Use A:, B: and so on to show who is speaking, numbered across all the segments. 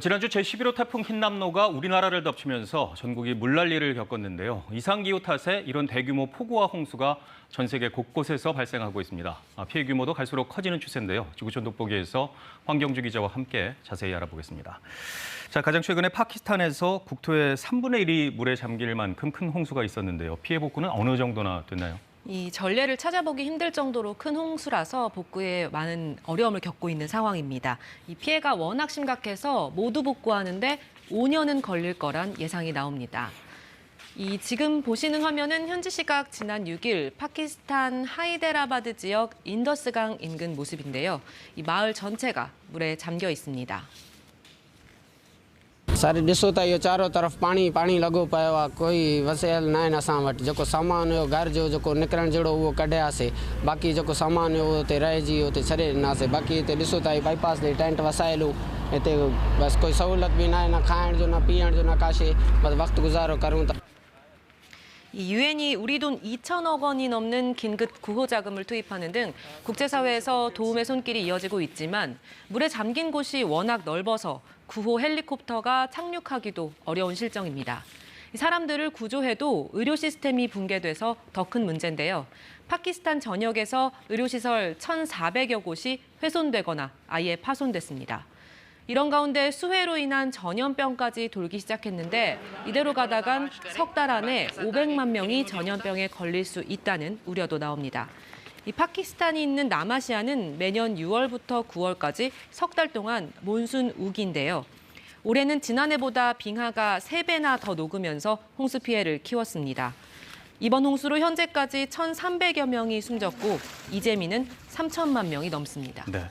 A: 지난주 제11호 태풍 흰남노가 우리나라를 덮치면서 전국이 물난리를 겪었는데요. 이상기후 탓에 이런 대규모 폭우와 홍수가 전 세계 곳곳에서 발생하고 있습니다. 피해 규모도 갈수록 커지는 추세인데요. 지구촌 돋보기에서 황경주 기자와 함께 자세히 알아보겠습니다. 자, 가장 최근에 파키스탄에서 국토의 3분의 1이 물에 잠길 만큼 큰 홍수가 있었는데요. 피해 복구는 어느 정도나 됐나요?
B: 이 전례를 찾아보기 힘들 정도로 큰 홍수라서 복구에 많은 어려움을 겪고 있는 상황입니다. 이 피해가 워낙 심각해서 모두 복구하는데 5년은 걸릴 거란 예상이 나옵니다. 이 지금 보시는 화면은 현지 시각 지난 6일 파키스탄 하이데라바드 지역 인더스강 인근 모습인데요. 이 마을 전체가 물에 잠겨 있습니다.
C: सारे ॾिसो त इहो चारों तरफ़ पाणी पाणी लॻो पियो आहे कोई वसियल न आहिनि असां वटि जेको सामान हुयो घर जो जेको निकिरण जहिड़ो उहो कढियासीं बाक़ी जेको सामान हुयो उते रहिजी उते छॾे ॾिनासीं बाक़ी हिते ॾिसो त बाईपास ते टेंट वसायलूं हिते बसि कोई सहूलियत बि न आहे न खाइण जो न पीअण जो न काशे बसि वक़्तु गुज़ारो करूं था.
B: 이 유엔이 우리 돈 2천억 원이 넘는 긴급 구호 자금을 투입하는 등 국제사회에서 도움의 손길이 이어지고 있지만 물에 잠긴 곳이 워낙 넓어서 구호 헬리콥터가 착륙하기도 어려운 실정입니다. 사람들을 구조해도 의료 시스템이 붕괴돼서 더 큰 문제인데요. 파키스탄 전역에서 의료시설 1,400여 곳이 훼손되거나 아예 파손됐습니다. 이런 가운데 수해로 인한 전염병까지 돌기 시작했는데 이대로 가다간 석 달 안에 500만 명이 전염병에 걸릴 수 있다는 우려도 나옵니다. 이 파키스탄이 있는 남아시아는 매년 6월부터 9월까지 석 달 동안 몬순 우기인데요. 올해는 지난해보다 빙하가 3배나 더 녹으면서 홍수 피해를 키웠습니다. 이번 홍수로 현재까지 1,300여 명이 숨졌고 이재민은 3천만 명이 넘습니다.
A: 네,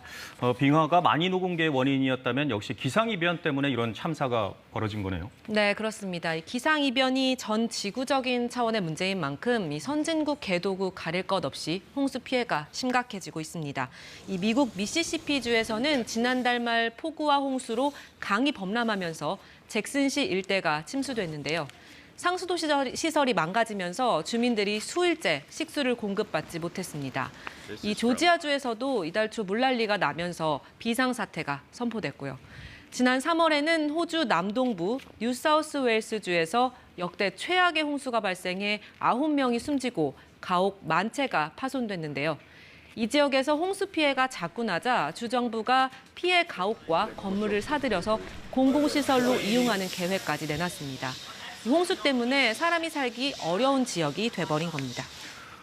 A: 빙하가 많이 녹은 게 원인이었다면 역시 기상이변 때문에 이런 참사가 벌어진 거네요.
B: 네, 그렇습니다. 기상이변이 전 지구적인 차원의 문제인 만큼 이 선진국, 개도국 가릴 것 없이 홍수 피해가 심각해지고 있습니다. 이 미국 미시시피주에서는 지난달 말 폭우와 홍수로 강이 범람하면서 잭슨시 일대가 침수됐는데요. 상수도 시설이 망가지면서 주민들이 수일째 식수를 공급받지 못했습니다. 이 조지아주에서도 이달 초 물난리가 나면서 비상사태가 선포됐고요. 지난 3월에는 호주 남동부 뉴사우스웨일스주에서 역대 최악의 홍수가 발생해 9명이 숨지고 가옥 만 채가 파손됐는데요. 이 지역에서 홍수 피해가 자꾸 나자 주정부가 피해 가옥과 건물을 사들여서 공공시설로 이용하는 계획까지 내놨습니다. 홍수 때문에 사람이 살기 어려운 지역이 돼버린 겁니다.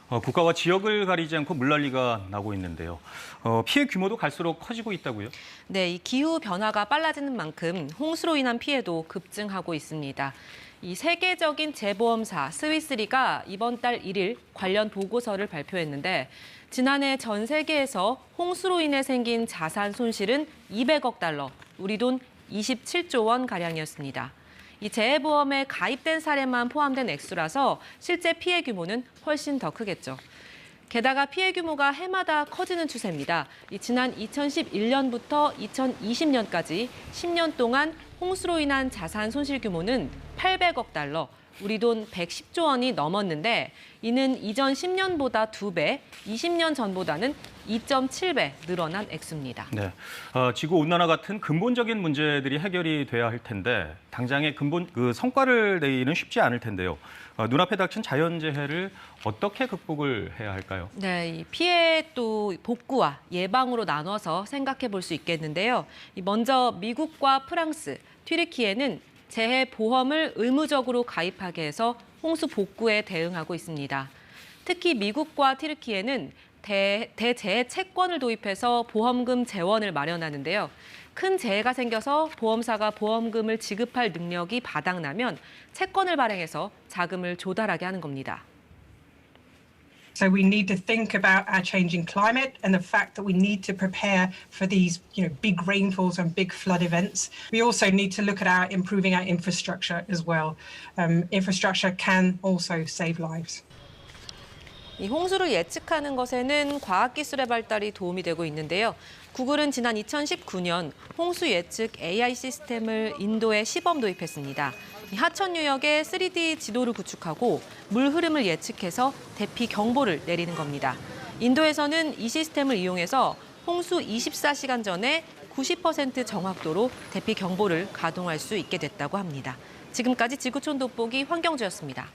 A: 국가와 지역을 가리지 않고 물난리가 나고 있는데요. 피해 규모도 갈수록 커지고 있다고요?
B: 네, 이 기후 변화가 빨라지는 만큼 홍수로 인한 피해도 급증하고 있습니다. 이 세계적인 재보험사 스위스리가 이번 달 1일 관련 보고서를 발표했는데 지난해 전 세계에서 홍수로 인해 생긴 자산 손실은 200억 달러, 우리 돈 27조 원 가량이었습니다. 이 재해보험에 가입된 사례만 포함된 액수라서 실제 피해 규모는 훨씬 더 크겠죠. 게다가 피해 규모가 해마다 커지는 추세입니다. 지난 2011년부터 2020년까지 10년 동안 홍수로 인한 자산 손실 규모는 800억 달러, 우리 돈 110조 원이 넘었는데 이는 이전 10년보다 2배, 20년 전보다는 2.7배 늘어난 액수입니다.
A: 네, 지구온난화 같은 근본적인 문제들이 해결이 돼야 할 텐데 당장의 성과를 내기는 쉽지 않을 텐데요. 눈앞에 닥친 자연재해를 어떻게 극복을 해야 할까요?
B: 네, 이 피해 또 복구와 예방으로 나눠서 생각해 볼 수 있겠는데요. 먼저 미국과 프랑스, 튀르키예는 재해 보험을 의무적으로 가입하게 해서 홍수 복구에 대응하고 있습니다. 특히 미국과 튀르키예는 대재해 채권을 도입해서 보험금 재원을 마련하는데요. 큰 재해가 생겨서 보험사가 보험금을 지급할 능력이 바닥나면 채권을 발행해서 자금을 조달하게 하는 겁니다.
D: So we need to think about our changing climate and the fact that we need to prepare for these, big rainfalls and big flood events. We also need to look at improving our infrastructure as well. Infrastructure can also save lives.
B: 이 홍수를 예측하는 것에는 과학기술의 발달이 도움이 되고 있는데요. 구글은 지난 2019년 홍수 예측 AI 시스템을 인도에 시범 도입했습니다. 하천 유역에 3D 지도를 구축하고 물 흐름을 예측해서 대피 경보를 내리는 겁니다. 인도에서는 이 시스템을 이용해서 홍수 24시간 전에 90% 정확도로 대피 경보를 가동할 수 있게 됐다고 합니다. 지금까지 지구촌 돋보기 황경주였습니다.